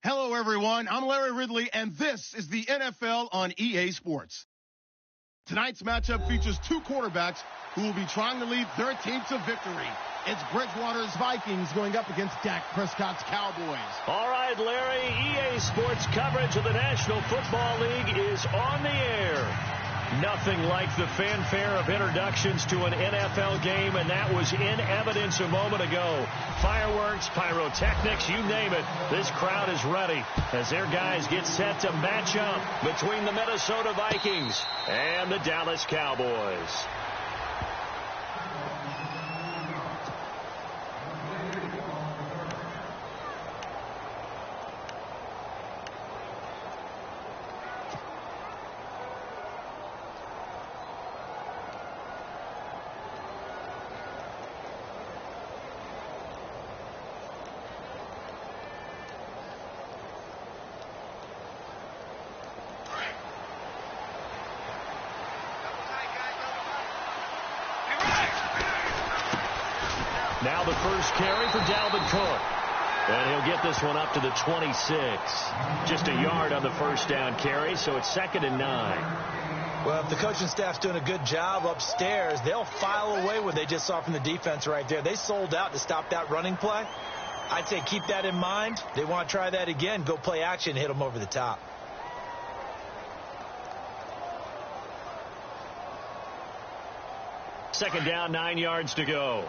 Hello, everyone. I'm Larry Ridley, and this is the NFL on EA Sports. Tonight's matchup features two quarterbacks who will be trying to lead their team to victory. It's Bridgewater's Vikings going up against Dak Prescott's Cowboys. All right, Larry, EA Sports coverage of the National Football League is on the air. Nothing like the fanfare of introductions to an NFL game, and that was in evidence a moment ago. Fireworks, pyrotechnics, you name it. This crowd is ready as their guys get set to match up between the Minnesota Vikings and the Dallas Cowboys. Now the first carry for Dalvin Cook. And he'll get this one up to the 26. Just a yard on the first down carry, so it's 2nd and 9. Well, if the coaching staff's doing a good job upstairs, they'll file away what they just saw from the defense right there. They sold out to stop that running play. I'd say keep that in mind. They want to try that again. Go play action, hit them over the top. Second down, 9 yards to go.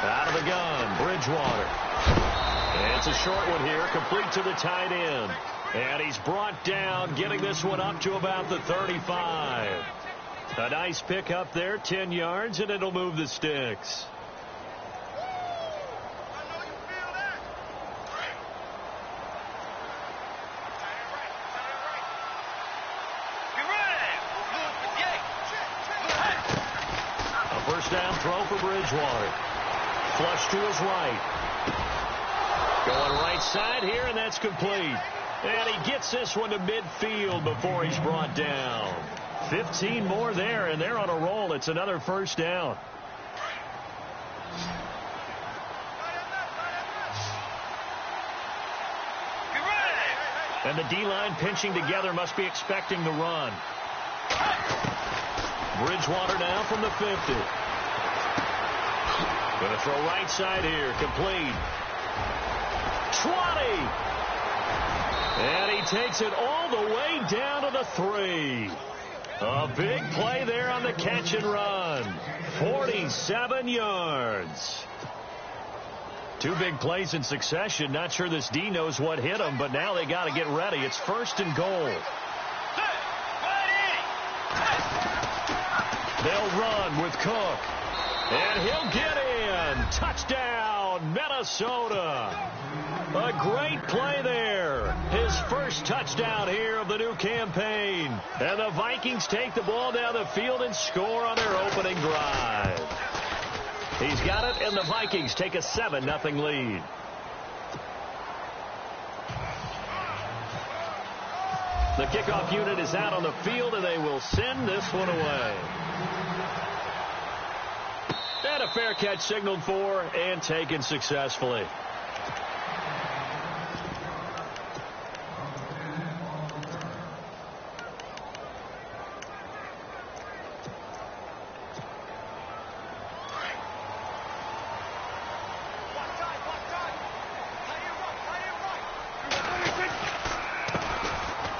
Out of the gun, Bridgewater. And it's a short one here, complete to the tight end. And he's brought down, getting this one up to about the 35. A nice pick up there, 10 yards, and it'll move the sticks. A first down throw for Bridgewater. Flush to his right. Going right side here, and that's complete. And he gets this one to midfield before he's brought down. 15 more there, and they're on a roll. It's another first down. And the D-line pinching together must be expecting the run. Bridgewater now from the 50. Going to throw right side here. Complete. 20. And he takes it all the way down to the 3. A big play there on the catch and run. 47 yards. Two big plays in succession. Not sure this D knows what hit him, but now they got to get ready. It's 1st and goal. They'll run with Cook. And he'll get in. Touchdown, Minnesota. A great play there. His first touchdown here of the new campaign. And the Vikings take the ball down the field and score on their opening drive. He's got it, and the Vikings take a 7-0 lead. The kickoff unit is out on the field, and they will send this one away. And a fair catch signaled for and taken successfully.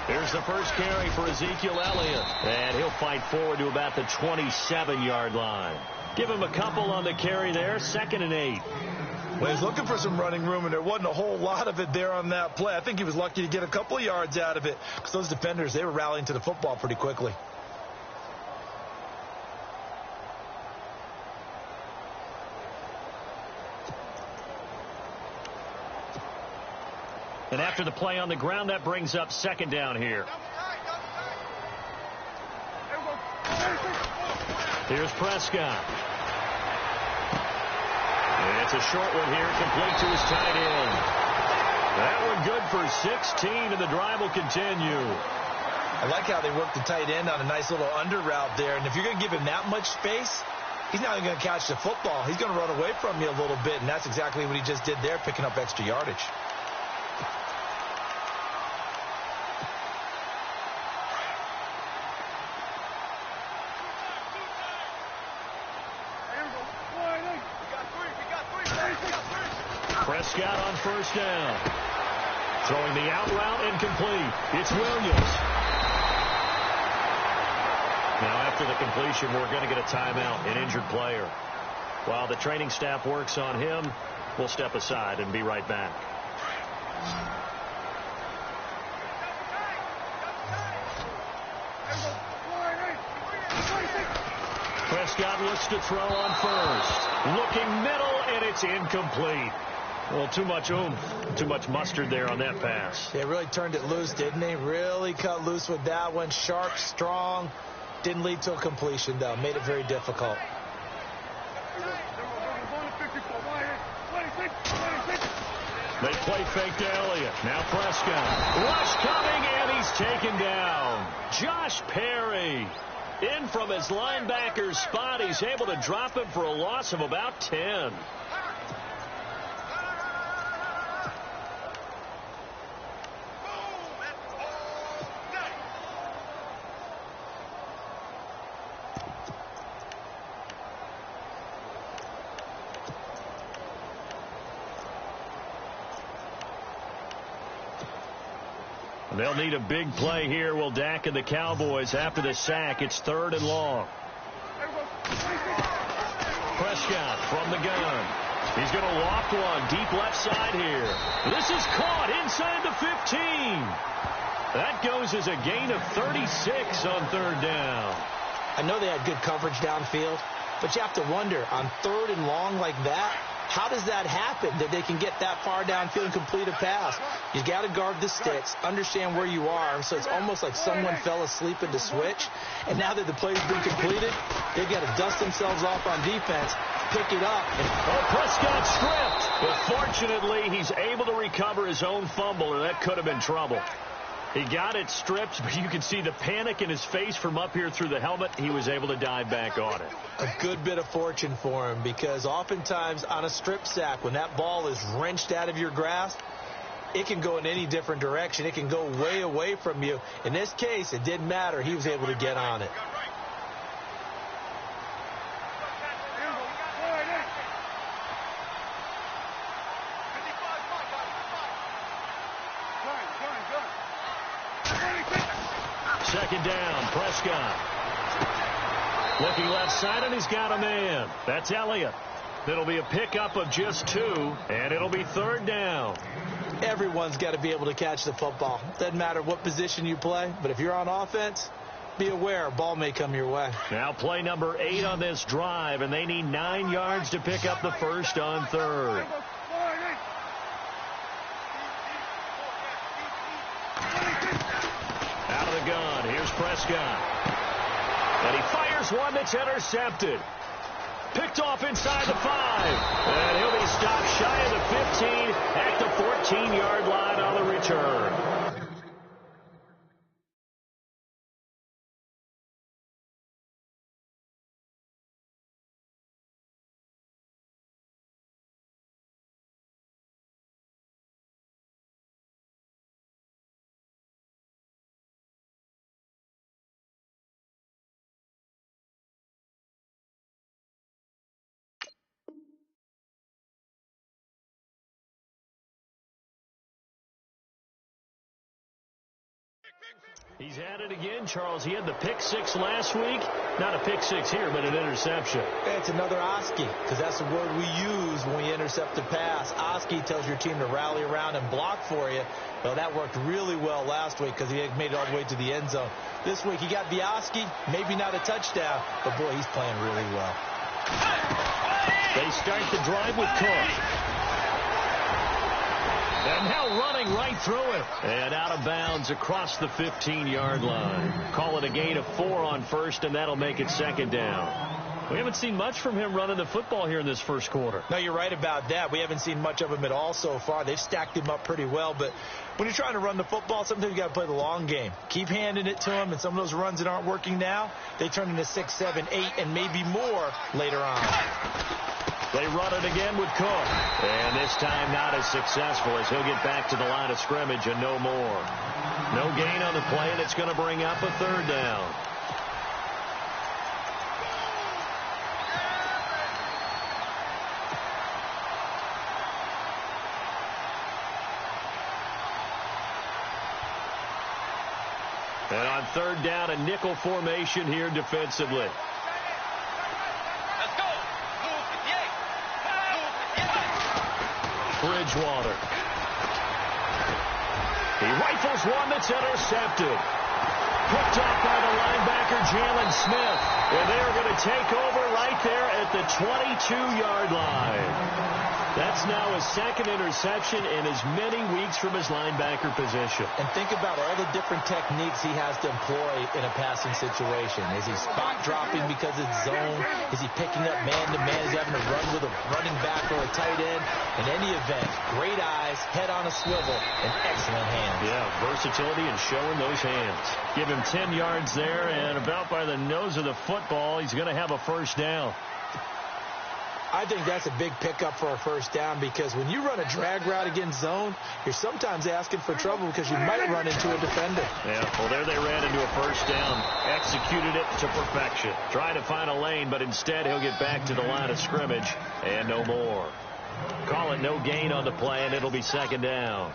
Here's the first carry for Ezekiel Elliott. And he'll fight forward to about the 27-yard line. Give him a couple on the carry there. 2nd and 8. Well, he's looking for some running room, and there wasn't a whole lot of it there on that play. I think he was lucky to get a couple of yards out of it because those defenders, they were rallying to the football pretty quickly. And after the play on the ground, that brings up 2nd down here. Here's Prescott. And it's a short one here, complete to his tight end. That one good for 16, and the drive will continue. I like how they work the tight end on a nice little under route there. And if you're going to give him that much space, he's not even going to catch the football. He's going to run away from you a little bit, and that's exactly what he just did there, picking up extra yardage. Prescott on first down. Throwing the out route incomplete. It's Williams. Now after the completion, we're going to get a timeout, an injured player. While the training staff works on him, we'll step aside and be right back. Prescott looks to throw on first. Looking middle, and it's incomplete. Well, too much oomph, too much mustard there on that pass. They really turned it loose, didn't they? Really cut loose with that one. Sharp, strong. Didn't lead to a completion, though. Made it very difficult. They play fake to Elliott. Now Prescott. Rush coming, and he's taken down. Josh Perry. In from his linebacker's spot. He's able to drop him for a loss of about 10. They'll need a big play here. Will Dak and the Cowboys after the sack. It's 3rd and long. Prescott from the gun. He's going to loft one deep left side here. This is caught inside the 15. That goes as a gain of 36 on 3rd down. I know they had good coverage downfield, but you have to wonder, on 3rd and long like that, how does that happen, that they can get that far downfield and complete a pass? You got to guard the sticks, understand where you are. So it's almost like someone fell asleep at the switch, and now that the play's been completed, they've got to dust themselves off on defense, pick it up. And Prescott stripped. But fortunately, he's able to recover his own fumble, or that could have been trouble. He got it stripped, but you can see the panic in his face from up here through the helmet. He was able to dive back on it. A good bit of fortune for him, because oftentimes on a strip sack, when that ball is wrenched out of your grasp, it can go in any different direction. It can go way away from you. In this case, it didn't matter. He was able to get on it. Second down, Prescott. Looking left side, and he's got a man. That's Elliott. It'll be a pickup of just 2, and it'll be 3rd down. Everyone's got to be able to catch the football. Doesn't matter what position you play, but if you're on offense, be aware, a ball may come your way. Now play number 8 on this drive, and they need 9 yards to pick up the first on 3rd. Out of the gun, here's Prescott. And he fires one that's intercepted. Picked off inside the 5. And he'll be stopped shy of the 15 at the 14-yard line on the return. He's had it again, Charles. He had the pick 6 last week. Not a pick 6 here, but an interception. It's another Oski, because that's the word we use when we intercept a pass. Oski tells your team to rally around and block for you. Well, that worked really well last week because he made it all the way to the end zone. This week he got the Oski, maybe not a touchdown, but boy, he's playing really well. They start the drive with Cook. And now running right through it. And out of bounds across the 15-yard line. Call it a gain of 4 on first, and that'll make it 2nd down. We haven't seen much from him running the football here in this first quarter. No, you're right about that. We haven't seen much of him at all so far. They've stacked him up pretty well, but when you're trying to run the football, sometimes you got to play the long game. Keep handing it to him, and some of those runs that aren't working now, they turn into 6, 7, 8, and maybe more later on. They run it again with Cook, and this time not as successful as he'll get back to the line of scrimmage and no more. No gain on the play, and it's going to bring up a third down. And on third down, a nickel formation here defensively. Let's go. Bridgewater. He rifles one that's intercepted. Picked off by the linebacker, Jalen Smith. And they're going to take over right there at the 22-yard line. That's now his second interception in as many weeks from his linebacker position. And think about all the different techniques he has to employ in a passing situation. Is he spot dropping because it's zone? Is he picking up man-to-man? Is he having to run with a running back or a tight end? In any event, great eyes, head on a swivel, and excellent hands. Yeah, versatility and showing those hands. Give him 10 yards there, and about by the nose of the football, he's going to have a first down. I think that's a big pickup for a first down because when you run a drag route against zone, you're sometimes asking for trouble because you might run into a defender. Yeah, well, there they ran into a first down. Executed it to perfection. Trying to find a lane, but instead he'll get back to the line of scrimmage and no more. Call it no gain on the play, and it'll be second down.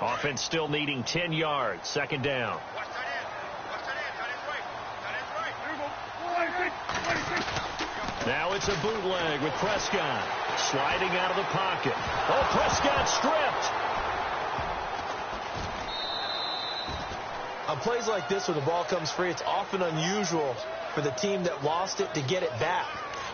Offense still needing 10 yards. Second down. Now it's a bootleg with Prescott. Sliding out of the pocket. Oh, Prescott stripped. On plays like this where the ball comes free, it's often unusual for the team that lost it to get it back.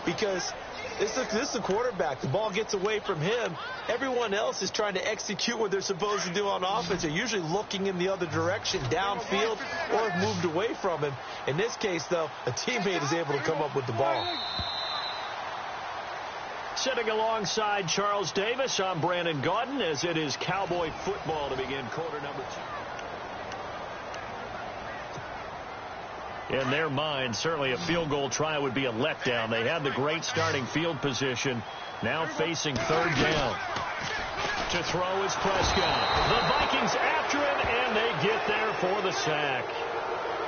Because this is the quarterback. The ball gets away from him. Everyone else is trying to execute what they're supposed to do on offense. They're usually looking in the other direction, downfield, or have moved away from him. In this case, though, a teammate is able to come up with the ball. Sitting alongside Charles Davis, I'm Brandon Gaudin, as it is Cowboy football to begin quarter number 2. In their mind, certainly a field goal try would be a letdown. They had the great starting field position. Now facing third down. To throw is Prescott. The Vikings after him, and they get there for the sack.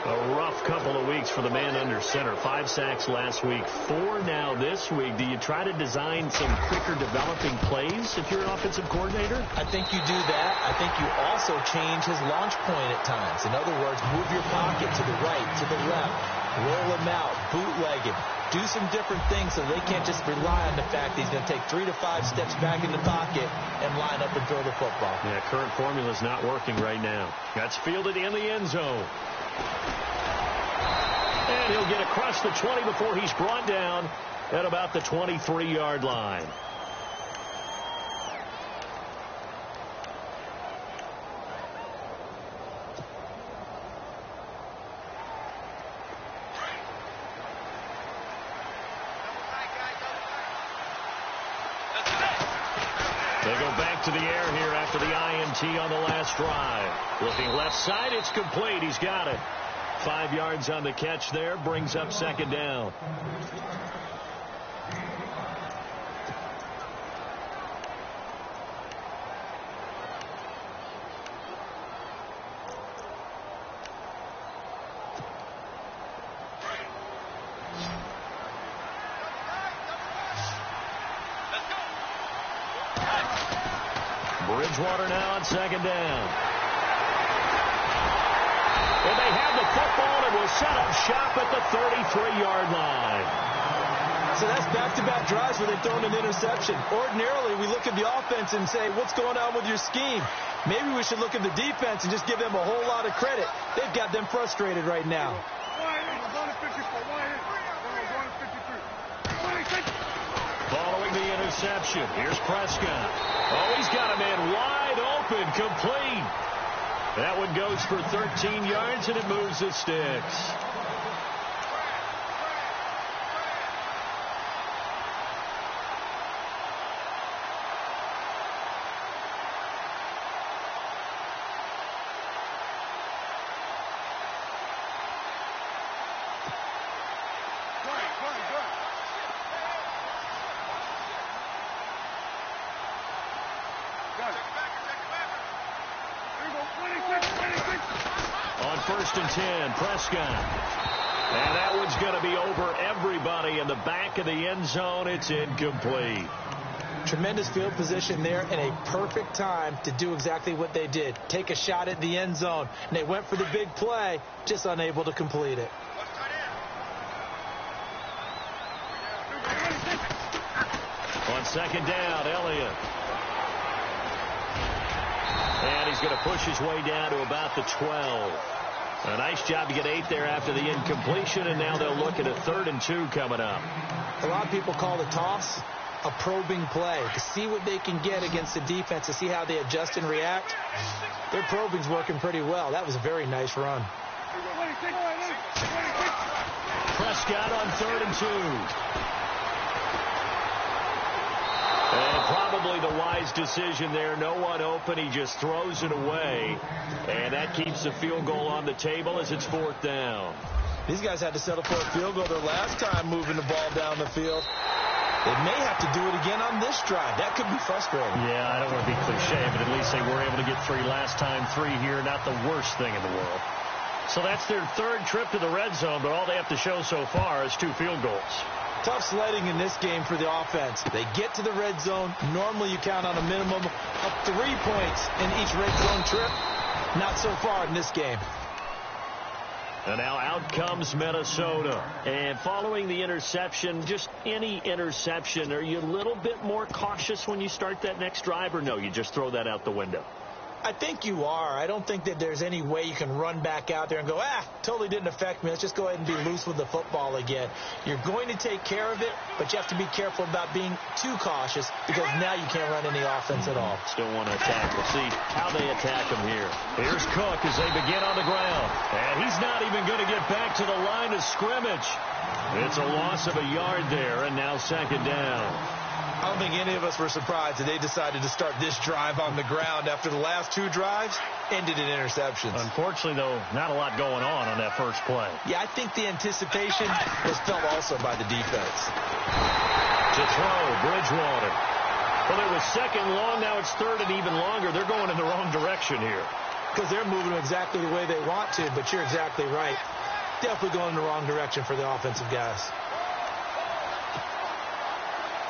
A rough couple of weeks for the man under center. 5 sacks last week, 4 now this week. Do you try to design some quicker developing plays if you're an offensive coordinator? I think you do that. I think you also change his launch point at times. In other words, move your pocket to the right, to the left, roll him out, bootleg him. Do some different things so they can't just rely on the fact that he's going to take 3 to 5 steps back in the pocket and line up and throw the football. Yeah, current formula is not working right now. That's fielded in the end zone. And he'll get across the 20 before he's brought down at about the 23-yard line. They go back to the air here after the INT on the last drive. Looking left side, it's complete. He's got it. 5 yards on the catch there, brings up second down. Bridgewater now on second down. And they have the football and will set up shop at the 33-yard line. So that's back-to-back drives where they've thrown an interception. Ordinarily, we look at the offense and say, what's going on with your scheme? Maybe we should look at the defense and just give them a whole lot of credit. They've got them frustrated right now. reception. Here's Prescott. Oh, he's got a man wide open, complete. That one goes for 13 yards, and it moves the sticks. On 1st and 10, Prescott. And that one's going to be over everybody in the back of the end zone. It's incomplete. Tremendous field position there and a perfect time to do exactly what they did. Take a shot at the end zone. And they went for the big play, just unable to complete it. On 2nd down, Elliott. And he's going to push his way down to about the 12. A nice job to get 8 there after the incompletion, and now they'll look at a 3rd and 2 coming up. A lot of people call the toss a probing play to see what they can get against the defense, to see how they adjust and react. Their probing's working pretty well. That was a very nice run. Prescott on 3rd and 2. And probably the wise decision there. No one open. He just throws it away. And that keeps the field goal on the table as it's 4th down. These guys had to settle for a field goal their last time moving the ball down the field. They may have to do it again on this drive. That could be frustrating. Yeah, I don't want to be cliche, but at least they were able to get 3 last time. 3 here, not the worst thing in the world. So that's their 3rd trip to the red zone, but all they have to show so far is 2 field goals. Tough sledding in this game for the offense. They get to the red zone. Normally you count on a minimum of 3 points in each red zone trip. Not so far in this game. And now out comes Minnesota. And following the interception, just any interception, are you a little bit more cautious when you start that next drive, or no, you just throw that out the window? I think you are. I don't think that there's any way you can run back out there and go, totally didn't affect me. Let's just go ahead and be loose with the football again. You're going to take care of it, but you have to be careful about being too cautious, because now you can't run any offense at all. Still want to attack. We'll see how they attack him here. Here's Cook as they begin on the ground. And he's not even going to get back to the line of scrimmage. It's a loss of a yard there, and now 2nd down. I don't think any of us were surprised that they decided to start this drive on the ground after the last 2 drives ended in interceptions. Unfortunately, though, not a lot going on that first play. Yeah, I think the anticipation was felt also by the defense. To throw, Bridgewater. Well, it was 2nd long. Now it's 3rd and even longer. They're going in the wrong direction here. Because they're moving exactly the way they want to, but you're exactly right. Definitely going in the wrong direction for the offensive guys.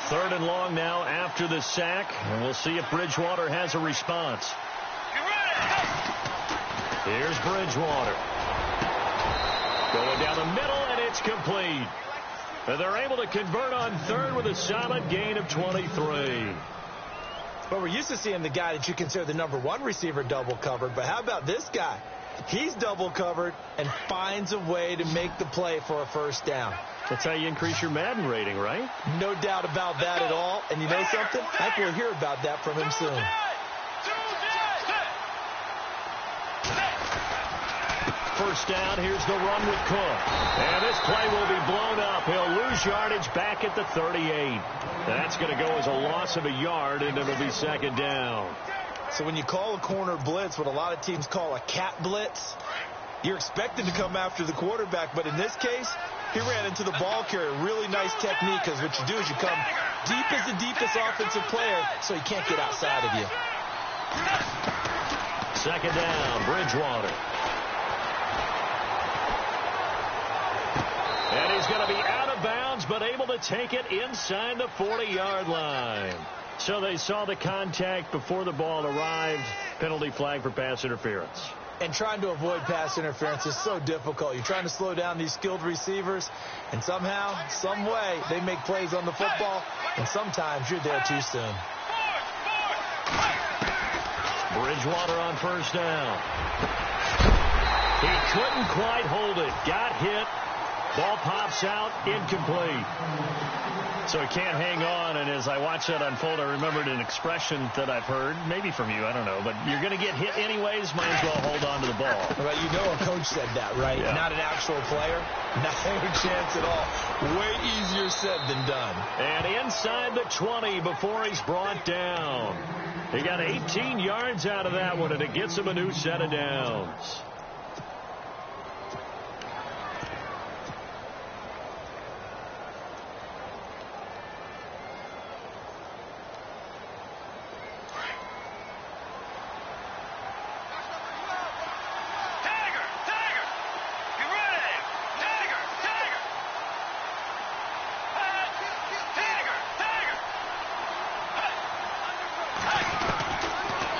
3rd and long now after the sack, and we'll see if Bridgewater has a response. Here's Bridgewater. Going down the middle, and it's complete. And they're able to convert on 3rd with a solid gain of 23. Well, we're used to seeing the guy that you consider the number 1 receiver double covered, but how about this guy? He's double covered and finds a way to make the play for a 1st down. That's how you increase your Madden rating, right? No doubt about that at all. And you know something? I think we'll hear about that from him soon. First down, here's the run with Cook. And this play will be blown up. He'll lose yardage back at the 38. That's going to go as a loss of a yard, and it'll be 2nd down. So when you call a corner blitz, what a lot of teams call a cat blitz, you're expected to come after the quarterback. But in this case, he ran into the ball carrier. Really nice technique, because what you do is you come deep as the deepest offensive player, so he can't get outside of you. 2nd down, Bridgewater. And he's going to be out of bounds, but able to take it inside the 40-yard line. So they saw the contact before the ball arrived. Penalty flag for pass interference. And trying to avoid pass interference is so difficult. You're trying to slow down these skilled receivers, and somehow, some way, they make plays on the football, and sometimes you're there too soon. Bridgewater on 1st down. He couldn't quite hold it. Got hit. Ball pops out, incomplete. So he can't hang on, and as I watch that unfold, I remembered an expression that I've heard, maybe from you, I don't know, but you're going to get hit anyways, might as well hold on to the ball. Well, you know a coach said that, right? Yeah. Not an actual player. Not a chance at all. Way easier said than done. And inside the 20 before he's brought down. He got 18 yards out of that one, and it gets him a new set of downs.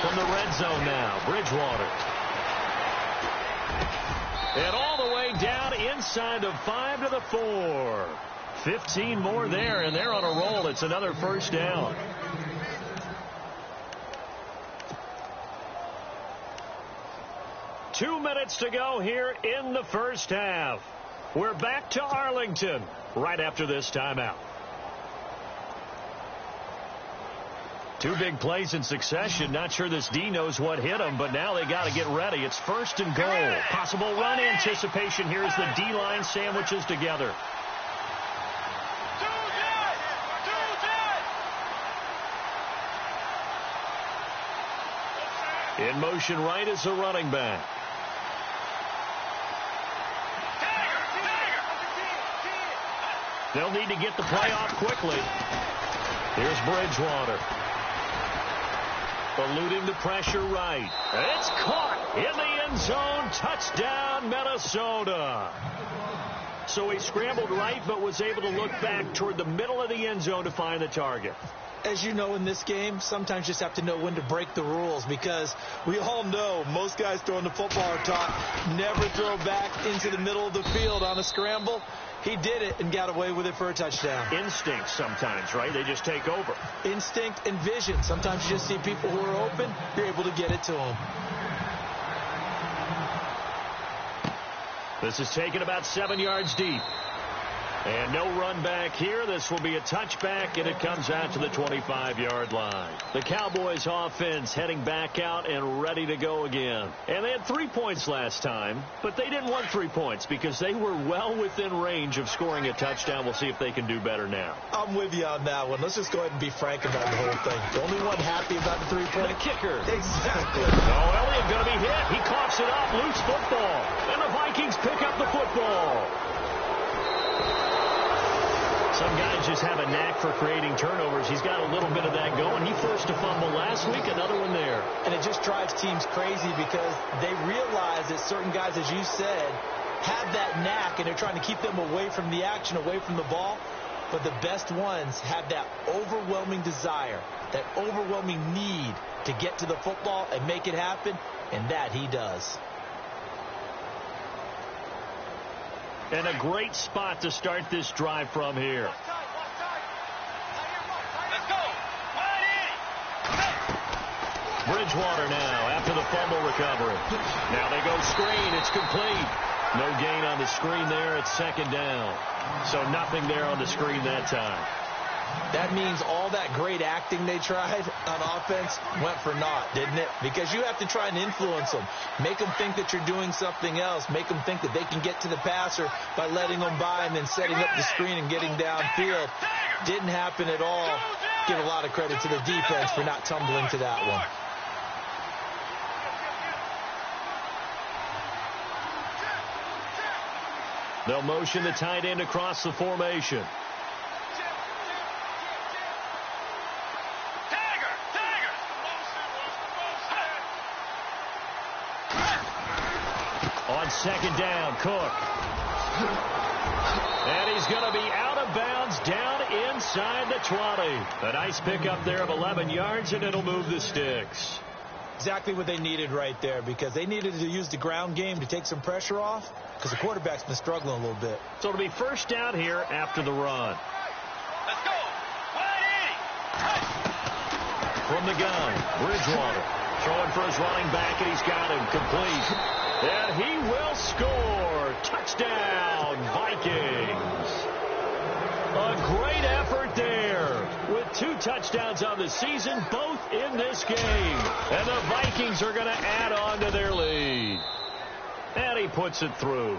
From the red zone now, Bridgewater. And all the way down inside of 5 to the 4. 15 more there, and they're on a roll. It's another first down. Two minutes to go here in the first half. We're back to Arlington right after this timeout. Two big plays in succession. Not sure this D knows what hit him, but now they got to get ready. It's first and goal. Possible run anticipation here as the D-line sandwiches together. In motion right is the running back. They'll need to get the play off quickly. Here's Bridgewater. Eluding the pressure right. It's caught in the end zone. Touchdown, Minnesota. So he scrambled right, but was able to look back toward the middle of the end zone to find the target. As you know, in this game, sometimes you just have to know when to break the rules, because we all know most guys throwing the football are taught never throw back into the middle of the field on a scramble. He did it and got away with it for a touchdown. Instinct sometimes, right? They just take over. Instinct and vision. Sometimes you just see people who are open, you're able to get it to them. This is taken about 7 yards deep. And no run back here. This will be a touchback, and it comes out to the 25-yard line. The Cowboys offense heading back out and ready to go again. And they had 3 points last time, but they didn't want 3 points because they were well within range of scoring a touchdown. We'll see if they can do better now. I'm with you on that one. Let's just go ahead and be frank about the whole thing. The only one happy about the 3-point. The kicker. Exactly. Oh, Elliott going to be hit. He coughs it up. Loose football. And the Vikings pick up the football. Some guys just have a knack for creating turnovers. He's got a little bit of that going. He forced a fumble last week, another one there. And it just drives teams crazy because they realize that certain guys, as you said, have that knack, and they're trying to keep them away from the action, away from the ball. But the best ones have that overwhelming desire, that overwhelming need to get to the football and make it happen, and that he does. And a great spot to start this drive from here. Bridgewater now after the fumble recovery. Now they go screen. It's complete. No gain on the screen there. It's second down. So nothing there on the screen that time. That means all that great acting they tried on offense went for naught, didn't it? Because you have to try and influence them. Make them think that you're doing something else. Make them think that they can get to the passer by letting them by and then setting up the screen and getting downfield. Didn't happen at all. Give a lot of credit to the defense for not tumbling to that one. They'll motion the tight end across the formation. On second down, Cook. And he's going to be out of bounds down inside the 20. A nice pickup there of 11 yards, and it'll move the sticks. Exactly what they needed right there, because they needed to use the ground game to take some pressure off, because the quarterback's been struggling a little bit. So it'll be first down here after the run. Let's go. 180. From the gun, Bridgewater throwing for his running back, and he's got him complete. And he will score. Touchdown, Vikings. A great effort there with 2 touchdowns on the season, both in this game. And the Vikings are going to add on to their lead. And he puts it through.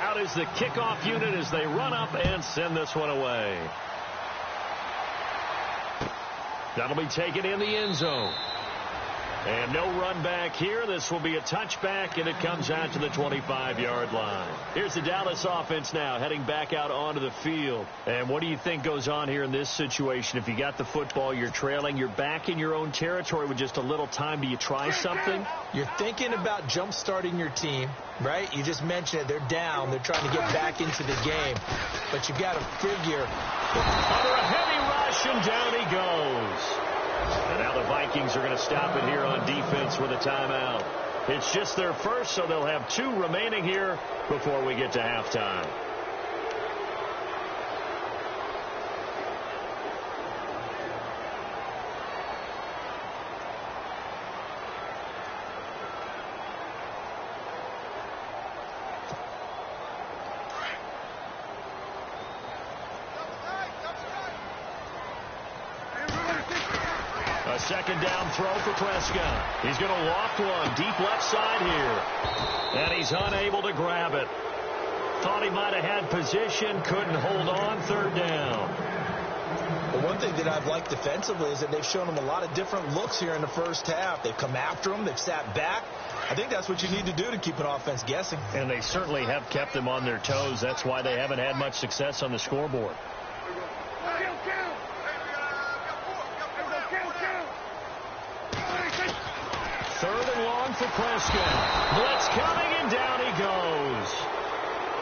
Out is the kickoff unit as they run up and send this one away. That'll be taken in the end zone. And no run back here. This will be a touchback, and it comes out to the 25-yard line. Here's the Dallas offense now heading back out onto the field. And what do you think goes on here in this situation? If you got the football, you're trailing, you're back in your own territory with just a little time. Do you try something? You're thinking about jump-starting your team, right? You just mentioned it. They're down. They're trying to get back into the game. But you've got to figure. Under a heavy rush, and down he goes. And now the Vikings are going to stop it here on defense with a timeout. It's just their first, so they'll have 2 remaining here before we get to halftime. Second down throw for Prescott. He's going to loft one deep left side here. And he's unable to grab it. Thought he might have had position, couldn't hold on. Third down. The one thing that I've liked defensively is that they've shown him a lot of different looks here in the first half. They've come after him. They've sat back. I think that's what you need to do to keep an offense guessing. And they certainly have kept them on their toes. That's why they haven't had much success on the scoreboard. Third and long for Prescott. Blitz coming, and down he goes.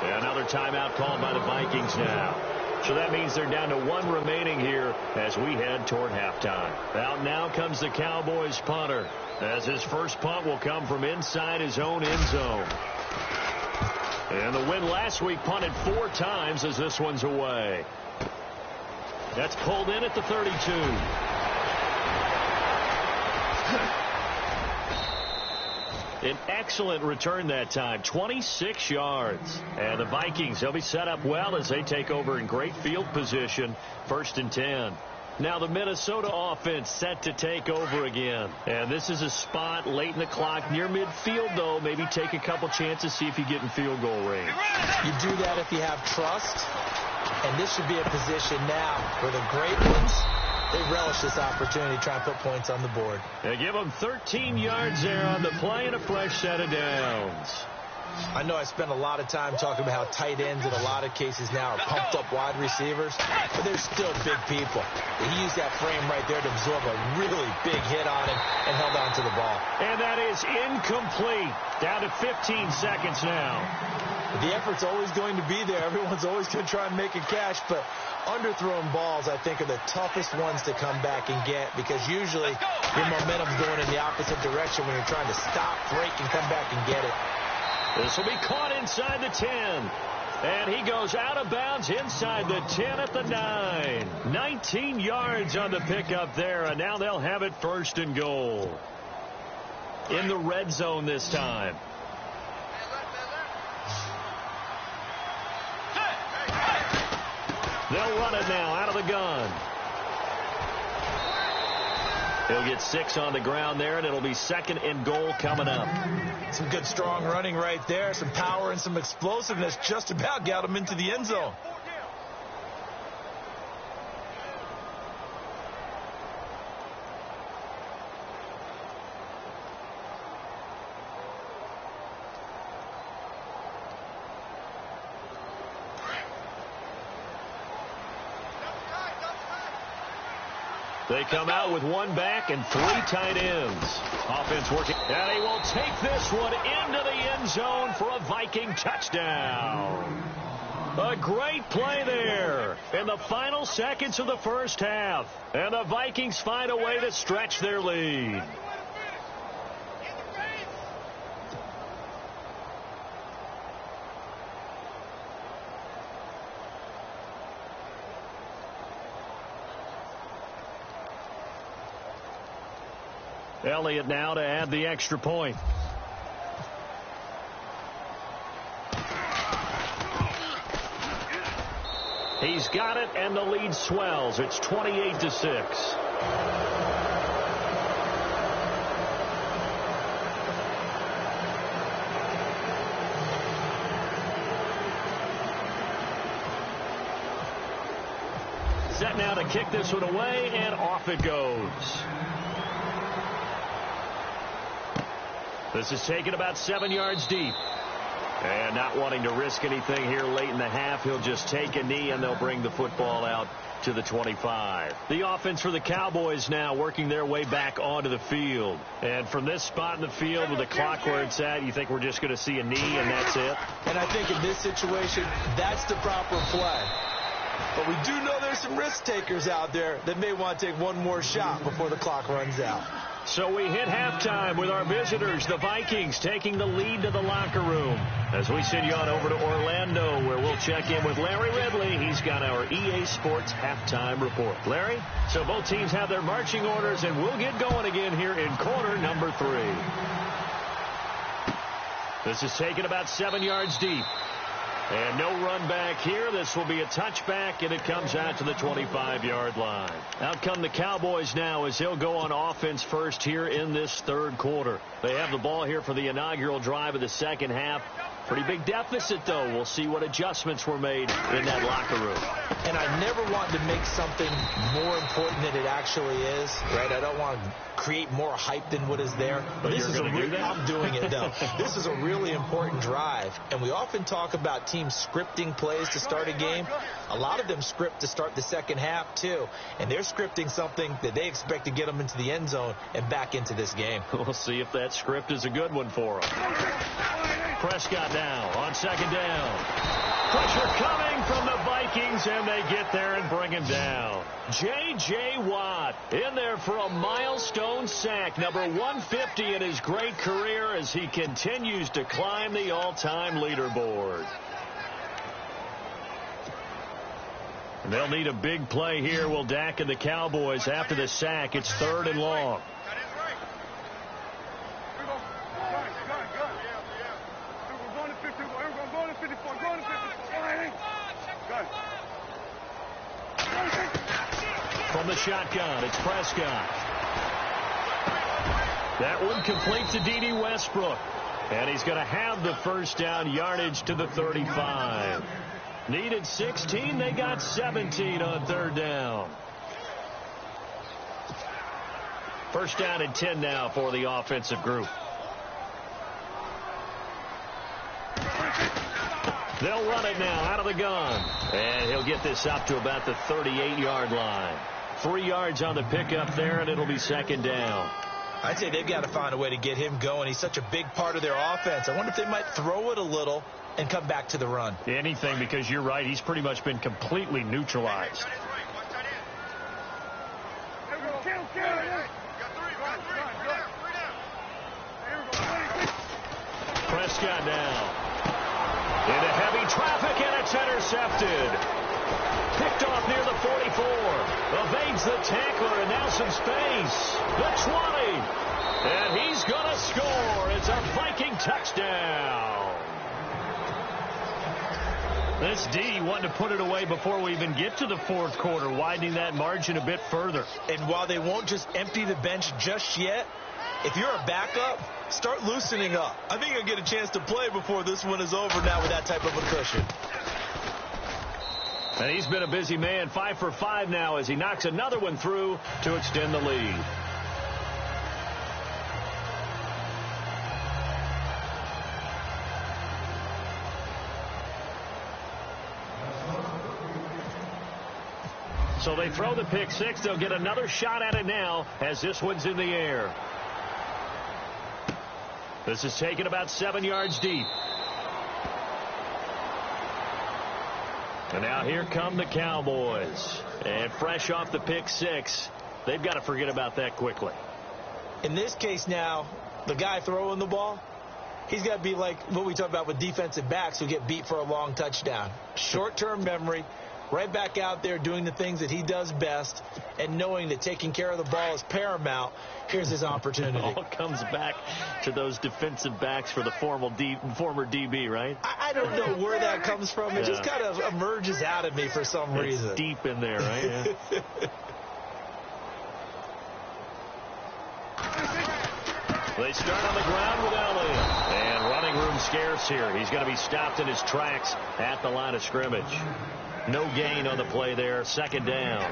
And another timeout called by the Vikings now. So that means they're down to 1 remaining here as we head toward halftime. Out now comes the Cowboys punter, as his first punt will come from inside his own end zone. And the win last week punted 4 times as this one's away. That's pulled in at the 32. An excellent return that time, 26 yards. And the Vikings, they'll be set up well as they take over in great field position, 1st and 10. Now the Minnesota offense set to take over again. And this is a spot late in the clock near midfield, though. Maybe take a couple chances, see if you get in field goal range. You do that if you have trust. And this should be a position now where the great ones, they relish this opportunity to try and put points on the board. They give them 13 yards there on the play and a fresh set of downs. I know I spent a lot of time talking about how tight ends in a lot of cases now are pumped up wide receivers, but they're still big people. He used that frame right there to absorb a really big hit on him and held on to the ball. And that is incomplete. Down to 15 seconds now. The effort's always going to be there. Everyone's always going to try and make a catch, but underthrown balls, I think, are the toughest ones to come back and get because usually your momentum's going in the opposite direction when you're trying to stop, break, and come back and get it. This will be caught inside the 10. And he goes out of bounds inside the 10 at the 9. 19 yards on the pickup there, and now they'll have it 1st and goal. In the red zone this time. They'll run it now out of the gun. He'll get 6 on the ground there, and it'll be 2nd and goal coming up. Some good strong running right there. Some power and some explosiveness just about got him into the end zone. They come out with 1 back and 3 tight ends. Offense working. And he will take this one into the end zone for a Viking touchdown. A great play there in the final seconds of the first half. And the Vikings find a way to stretch their lead. Elliott now to add the extra point. He's got it, and the lead swells. It's 28-6. Set now to kick this one away, and off it goes. This is taken about 7 yards deep. And not wanting to risk anything here late in the half, he'll just take a knee, and they'll bring the football out to the 25. The offense for the Cowboys now working their way back onto the field. And from this spot in the field with the clock where it's at, you think we're just going to see a knee, and that's it? And I think in this situation, that's the proper play. But we do know there's some risk takers out there that may want to take one more shot before the clock runs out. So we hit halftime with our visitors, the Vikings, taking the lead to the locker room. As we send you on over to Orlando, where we'll check in with Larry Ridley. He's got our EA Sports halftime report. Larry, so both teams have their marching orders, and we'll get going again here in quarter number 3. This is taken about 7 yards deep. And no run back here. This will be a touchback, and it comes out to the 25-yard line. Out come the Cowboys now as he'll go on offense first here in this third quarter. They have the ball here for the inaugural drive of the second half. Pretty big deficit, though. We'll see what adjustments were made in that locker room. And I never want to make something more important than it actually is, right? I don't want to create more hype than what is there. But this is I'm doing it, though. This is a really important drive. And we often talk about teams scripting plays to start a game. A lot of them script to start the second half, too. And they're scripting something that they expect to get them into the end zone and back into this game. We'll see if that script is a good one for them. Prescott now on second down. Pressure coming from the Vikings, and they get there and bring him down. J.J. Watt in there for a milestone sack, number 150 in his great career as he continues to climb the all-time leaderboard. And they'll need a big play here. Will Dak and the Cowboys after the sack. It's 3rd and long. From the shotgun, it's Prescott. That one complete to D.D. Westbrook. And he's going to have the first down yardage to the 35. Needed 16. They got 17 on 3rd down. First down and 10 now for the offensive group. They'll run it now out of the gun. And he'll get this up to about the 38-yard line. 3 yards on the pickup there, and it'll be 2nd down. I'd say they've got to find a way to get him going. He's such a big part of their offense. I wonder if they might throw it a little and come back to the run. Anything, because you're right. He's pretty much been completely neutralized. Prescott now. Into heavy traffic, and it's intercepted. Picked off near the 44. Evades the tackler, and now some space. The 20. And he's going to score. It's a Viking touchdown. This D wanting to put it away before we even get to the 4th quarter, widening that margin a bit further. And while they won't just empty the bench just yet, if you're a backup, start loosening up. I think you'll get a chance to play before this one is over now with that type of a cushion. And he's been a busy man, 5 for 5 now as he knocks another one through to extend the lead. So they throw the pick six. They'll get another shot at it now as this one's in the air. This is taken about 7 yards deep. And now here come the Cowboys. And fresh off the pick six, they've got to forget about that quickly. In this case now, the guy throwing the ball, he's got to be like what we talk about with defensive backs who get beat for a long touchdown. Short-term memory, right back out there doing the things that he does best and knowing that taking care of the ball is paramount. Here's his opportunity. It all comes back to those defensive backs for the former DB, right? I don't know where that comes from. It just kind of emerges out of me for some reason. It's deep in there, right? Yeah. They start on the ground with Elliott. And running room scarce here. He's going to be stopped in his tracks at the line of scrimmage. No gain on the play there. Second down.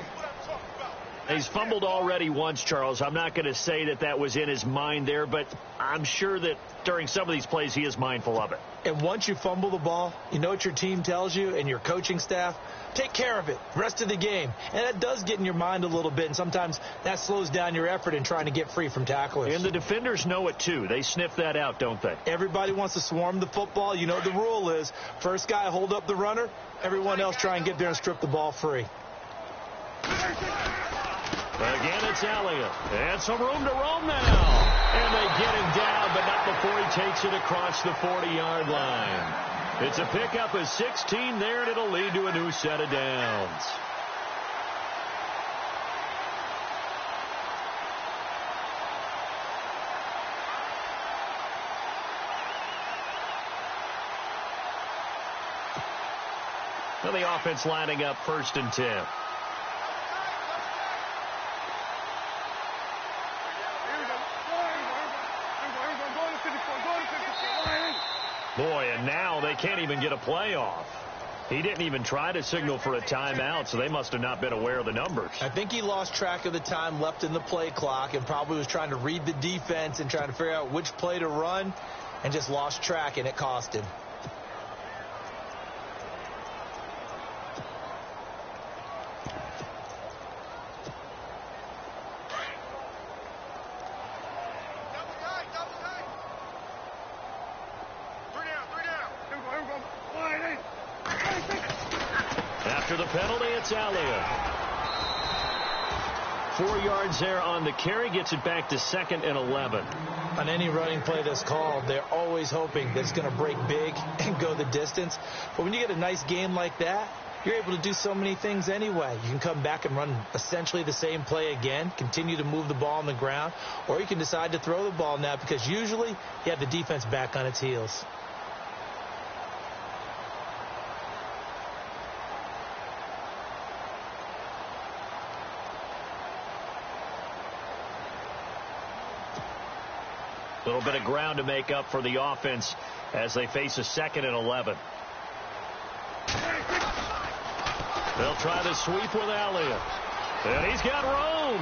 He's fumbled already once, Charles. I'm not going to say that that was in his mind there, but I'm sure that during some of these plays he is mindful of it. And once you fumble the ball, you know what your team tells you and your coaching staff? Take care of it rest of the game. And that does get in your mind a little bit, and sometimes that slows down your effort in trying to get free from tacklers. And the defenders know it, too. They sniff that out, don't they? Everybody wants to swarm the football. You know the rule is first guy hold up the runner, everyone else try and get there and strip the ball free. Again, it's Elliott. And some room to roam now. And they get him down, but not before he takes it across the 40-yard line. It's a pickup of 16 there, and it'll lead to a new set of downs. Well, the offense lining up 1st and 10. Boy, and now they can't even get a play off. He didn't even try to signal for a timeout, so they must have not been aware of the numbers. I think he lost track of the time left in the play clock and probably was trying to read the defense and trying to figure out which play to run and just lost track, and it cost him. After the penalty, it's Elliott. 4 yards there on the carry, gets it back to 2nd and 11. On any running play that's called, they're always hoping that it's going to break big and go the distance. But when you get a nice game like that, you're able to do so many things anyway. You can come back and run essentially the same play again, continue to move the ball on the ground, or you can decide to throw the ball now because usually you have the defense back on its heels. A little bit of ground to make up for the offense as they face a 2nd and 11. They'll try the sweep with Elliott. And he's got room.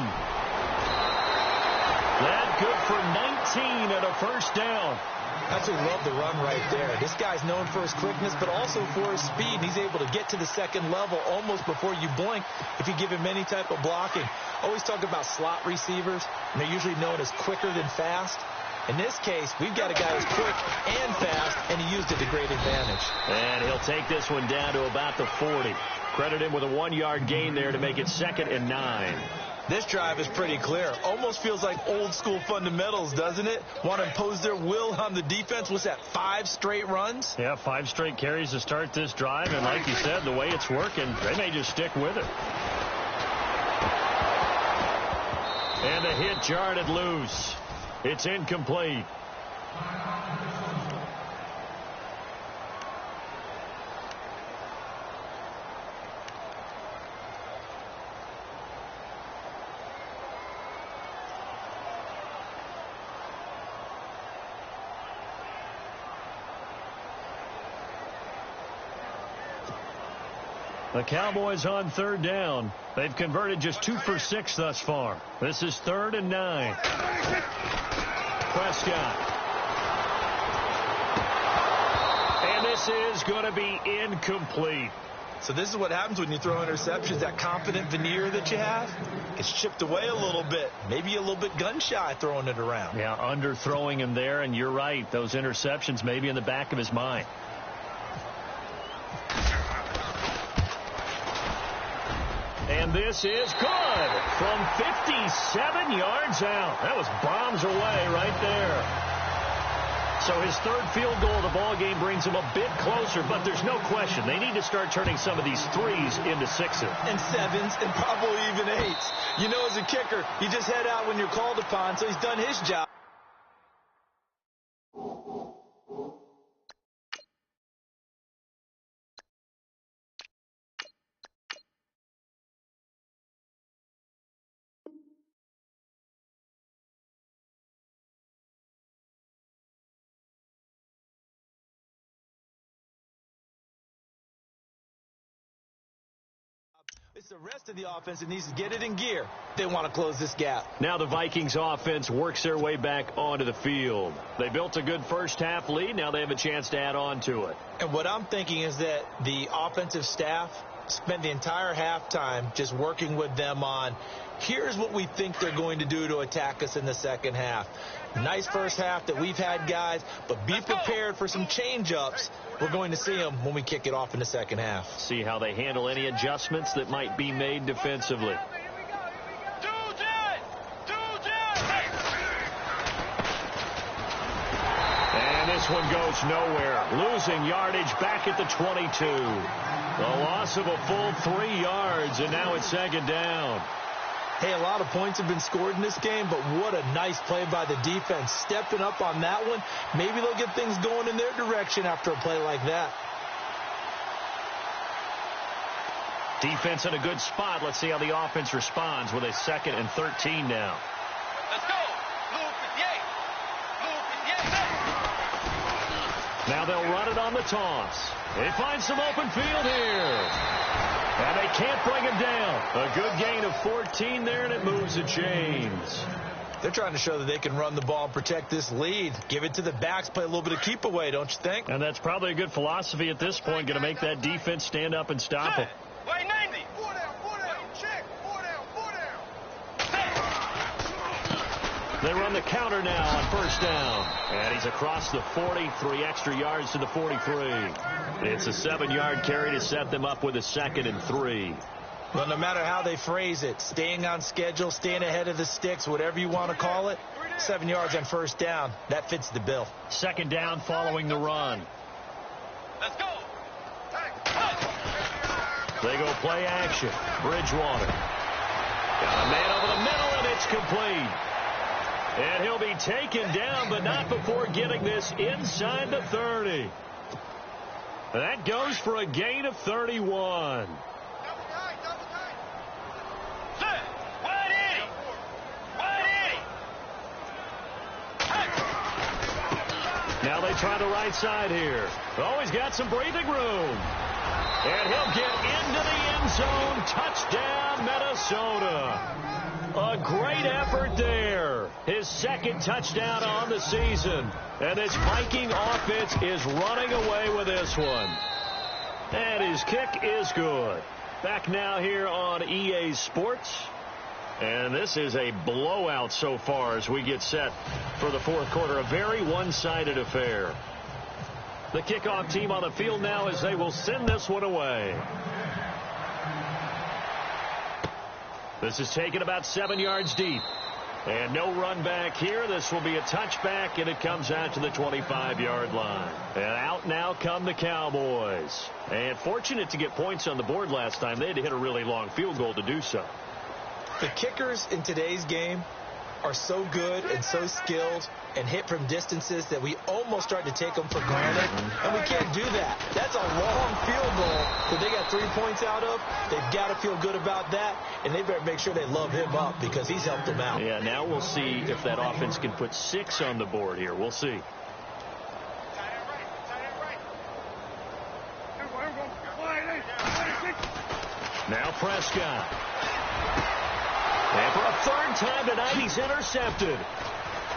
That good for 19 and a first down. I absolutely love the run right there. This guy's known for his quickness, but also for his speed. He's able to get to the second level almost before you blink if you give him any type of blocking. Always talk about slot receivers, and they're usually known as quicker than fast. In this case, we've got a guy who's quick and fast, and he used it to great advantage. And he'll take this one down to about the 40. Credit him with a 1-yard gain there to make it 2nd and 9. This drive is pretty clear. Almost feels like old-school fundamentals, doesn't it? Want to impose their will on the defense. What's that, 5 straight runs? Yeah, 5 straight carries to start this drive. And like you said, the way it's working, they may just stick with it. And the hit jarred it loose. It's incomplete. The Cowboys on 3rd down. They've converted just 2 for 6 thus far. This is 3rd and 9. Prescott. And this is going to be incomplete. So this is what happens when you throw interceptions. That confident veneer that you have gets chipped away a little bit. Maybe a little bit gun-shy throwing it around. Yeah, underthrowing him there, and you're right. Those interceptions may be in the back of his mind. And this is good from 57 yards out. That was bombs away right there. So his third field goal of the ball game brings him a bit closer, but there's no question they need to start turning some of these threes into sixes. And sevens and probably even eights. You know, as a kicker, you just head out when you're called upon, so he's done his job. It's the rest of the offense that needs to get it in gear. They want to close this gap. Now the Vikings offense works their way back onto the field. They built a good first half lead. Now they have a chance to add on to it. And what I'm thinking is that the offensive staff spent the entire halftime just working with them on, here's what we think they're going to do to attack us in the second half. Nice first half that we've had, guys, but be prepared for some change-ups. We're going to see them when we kick it off in the second half. See how they handle any adjustments that might be made defensively. And this one goes nowhere. Losing yardage back at the 22. A loss of a full 3 yards, and now it's second down. Hey, a lot of points have been scored in this game, but what a nice play by the defense. Stepping up on that one, maybe they'll get things going in their direction after a play like that. Defense in a good spot. Let's see how the offense responds with a 2nd and 13 now. Let's go. Now they'll run it on the toss. They find some open field here. And they can't bring him down. A good gain of 14 there, and it moves the chains. They're trying to show that they can run the ball and protect this lead. Give it to the backs, play a little bit of keep away, don't you think? And that's probably a good philosophy at this point, going to make that defense stand up and stop him. Wait, 90. 4 down, 4 down. Check. 4 down, 4 down. They run the counter now on first down. And he's across the 40, 3 extra yards to the 43. It's a 7-yard carry to set them up with a 2nd and 3. Well, no matter how they phrase it, staying on schedule, staying ahead of the sticks, whatever you want to call it, 7 yards on first down, that fits the bill. 2nd down following the run. Let's go. They go play action. Bridgewater. Got a man over the middle, and it's complete. And he'll be taken down, but not before getting this inside the 30. That goes for a gain of 31. Now they try the right side here. Oh, he's got some breathing room. And he'll get into the end zone. Touchdown, Minnesota. A great effort there. His 2nd touchdown on the season. And this Viking offense is running away with this one. And his kick is good. Back now here on EA Sports. And this is a blowout so far as we get set for the 4th quarter. A very one-sided affair. The kickoff team on the field now as they will send this one away. This is taken about 7 yards deep. And no run back here. This will be a touchback, and it comes out to the 25-yard line. And out now come the Cowboys. And fortunate to get points on the board last time. They had to hit a really long field goal to do so. The kickers in today's game are so good and so skilled and hit from distances that we almost start to take them for granted, and we can't do that. That's a long field goal that they got 3 points out of. They've got to feel good about that, and they better make sure they love him up because he's helped them out. Yeah, now we'll see if that offense can put 6 on the board here. We'll see. Now Prescott. And for a 3rd time tonight, he's intercepted.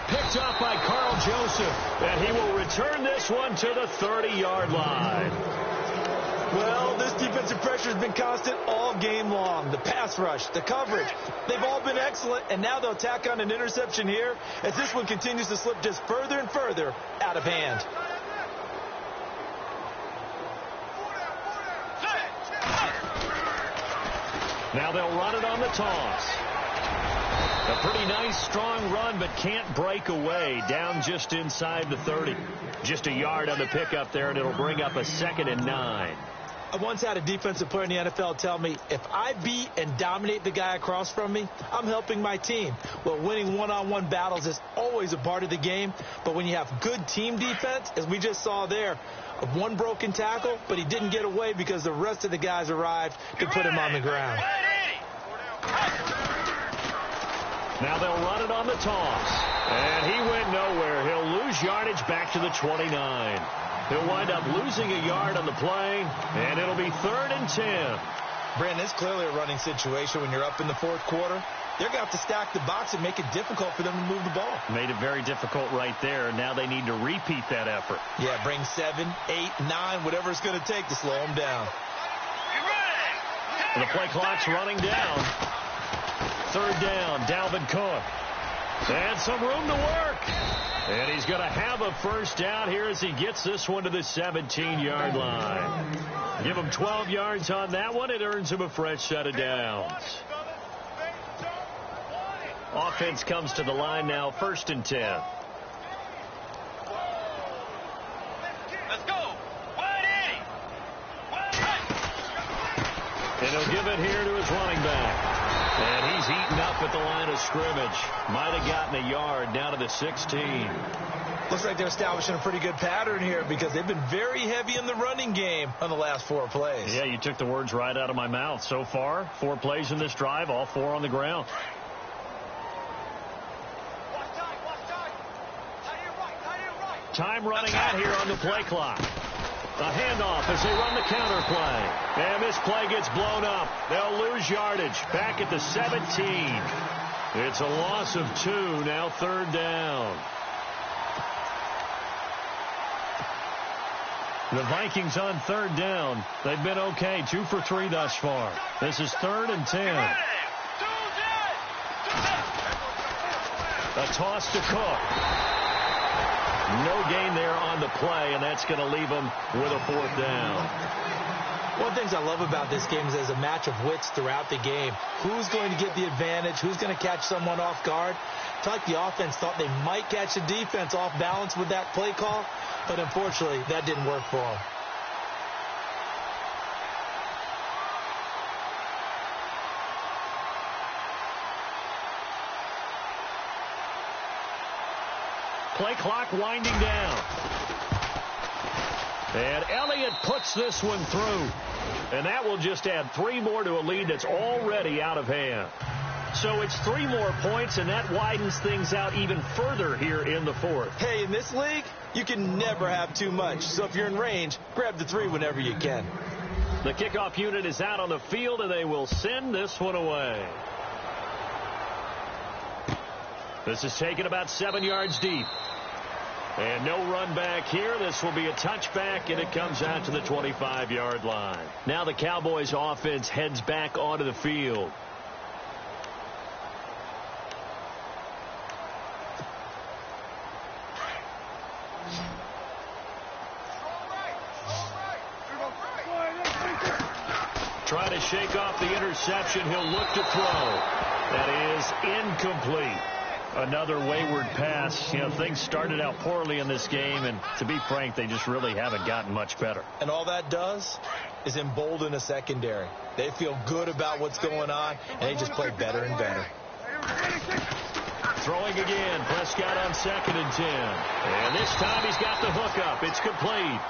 Picked up by Carl Joseph. And he will return this one to the 30-yard line. Well, this defensive pressure has been constant all game long. The pass rush, the coverage, they've all been excellent. And now they'll tack on an interception here as this one continues to slip just further and further out of hand. Now they'll run it on the toss. A pretty nice, strong run, but can't break away. Down just inside the 30. Just a yard on the pickup there, and it'll bring up a 2nd and 9. I once had a defensive player in the NFL tell me, if I beat and dominate the guy across from me, I'm helping my team. Well, winning one-on-one battles is always a part of the game, but when you have good team defense, as we just saw there, one broken tackle, but he didn't get away because the rest of the guys arrived to put him on the ground. Now they'll run it on the toss. And he went nowhere. He'll lose yardage back to the 29. He'll wind up losing a yard on the play, and it'll be 3rd and 10. Brandon, it's clearly a running situation when you're up in the 4th quarter. They're going to have to stack the box and make it difficult for them to move the ball. Made it very difficult right there. Now they need to repeat that effort. Yeah, bring 7, 8, 9, whatever it's going to take to slow them down. The play clock's running down. 3rd down, Dalvin Cook. And some room to work. And he's going to have a 1st down here as he gets this one to the 17-yard line. Give him 12 yards on that one. It earns him a fresh set of downs. Offense comes to the line now, 1st and 10. Let's go. 180. And he'll give it here to his running back. And he's eaten up at the line of scrimmage. Might have gotten a yard down to the 16. Looks like they're establishing a pretty good pattern here because they've been very heavy in the running game on the last 4 plays. Yeah, you took the words right out of my mouth. So far, 4 plays in this drive, all 4 on the ground. Time running out here on the play clock. A handoff as they run the counter play. And this play gets blown up. They'll lose yardage back at the 17. It's a loss of 2, now 3rd down. The Vikings on 3rd down. They've been okay, 2 for 3 thus far. This is 3rd and 10. A toss to Cook. No gain there on the play, and that's going to leave them with a 4th down. One of the things I love about this game is there's a match of wits throughout the game. Who's going to get the advantage? Who's going to catch someone off guard? It's like the offense thought they might catch the defense off balance with that play call, but unfortunately, that didn't work for them. Play clock winding down. And Elliott puts this one through. And that will just add 3 more to a lead that's already out of hand. So it's 3 more points, and that widens things out even further here in the 4th. Hey, in this league, you can never have too much. So if you're in range, grab the 3 whenever you can. The kickoff unit is out on the field, and they will send this one away. This is taken about 7 yards deep. And no run back here. This will be a touchback, and it comes out to the 25-yard line. Now the Cowboys offense heads back onto the field. Trying to shake off the interception. He'll look to throw. That is incomplete. Another wayward pass. You know, things started out poorly in this game, and to be frank, they just really haven't gotten much better. And all that does is embolden a secondary. They feel good about what's going on, and they just play better and better. Throwing again. Prescott on 2nd and 10. And this time he's got the hook up. It's complete.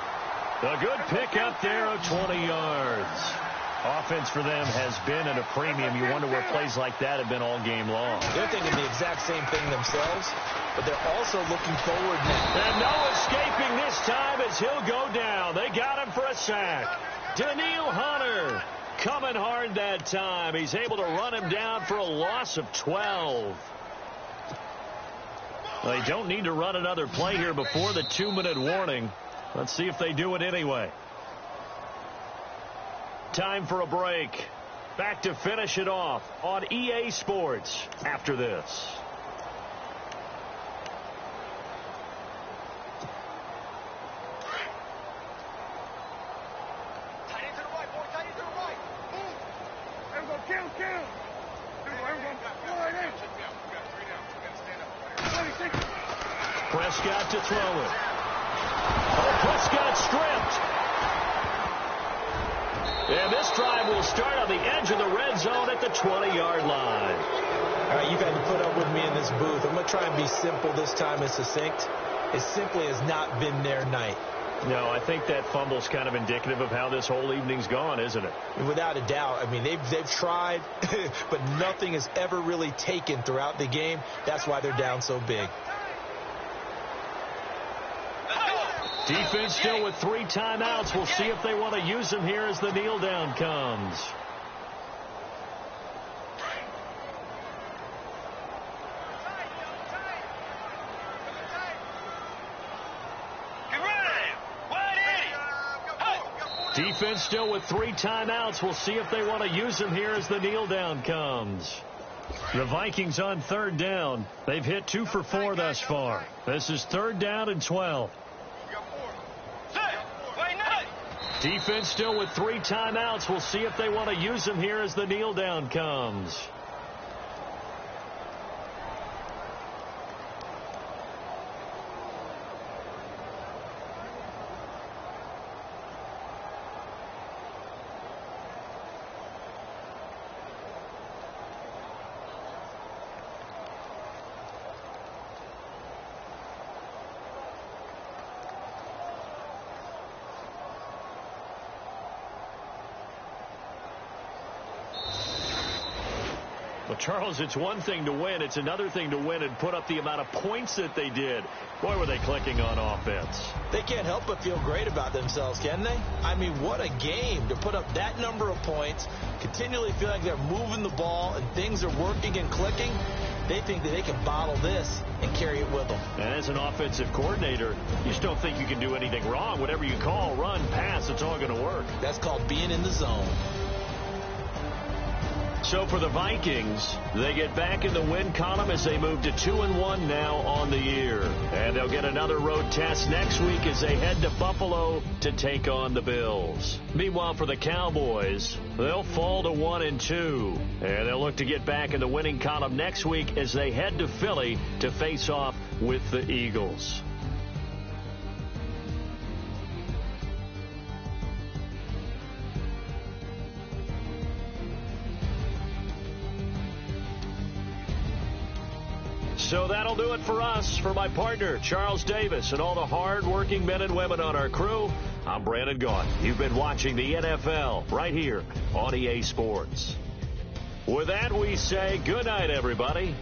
A good pickup there of 20 yards. Offense for them has been at a premium. You wonder where plays like that have been all game long. They're thinking the exact same thing themselves, but they're also looking forward now. And no escaping this time as he'll go down. They got him for a sack. Daniil Hunter coming hard that time. He's able to run him down for a loss of 12. They don't need to run another play here before the 2-minute warning. Let's see if they do it anyway. Time for a break. Back to finish it off on EA Sports after this. Tight end to the right, boy. Tight end to the right. Move. There we go. Kill. There we go. Go right in. Prescott to throw it. Oh, Prescott stripped. And this drive will start on the edge of the red zone at the 20-yard line. All right, you've had to put up with me in this booth. I'm going to try and be simple this time and succinct. It simply has not been their night. No, I think that fumble's kind of indicative of how this whole evening's gone, isn't it? Without a doubt. I mean, they've tried, but nothing has ever really taken throughout the game. That's why they're down so big. Defense still with 3 timeouts. We'll see if they want to use them here as the kneel down comes. Defense still with 3 timeouts. We'll see if they want to use them here as the kneel down comes. The Vikings on 3rd down. They've hit 2 for 4 thus far. This is 3rd down and 12. Defense still with 3 timeouts. We'll see if they want to use them here as the kneel down comes. Well, Charles, it's one thing to win. It's another thing to win and put up the amount of points that they did. Boy, were they clicking on offense. They can't help but feel great about themselves, can they? I mean, what a game to put up that number of points, continually feel like they're moving the ball and things are working and clicking. They think that they can bottle this and carry it with them. And as an offensive coordinator, you just don't think you can do anything wrong. Whatever you call, run, pass, it's all going to work. That's called being in the zone. So for the Vikings, they get back in the win column as they move to 2-1 now on the year. And they'll get another road test next week as they head to Buffalo to take on the Bills. Meanwhile, for the Cowboys, they'll fall to 1-2. And they'll look to get back in the winning column next week as they head to Philly to face off with the Eagles. So that'll do it for us. For my partner, Charles Davis, and all the hard-working men and women on our crew, I'm Brandon Gaudin. You've been watching the NFL right here on EA Sports. With that, we say good night, everybody.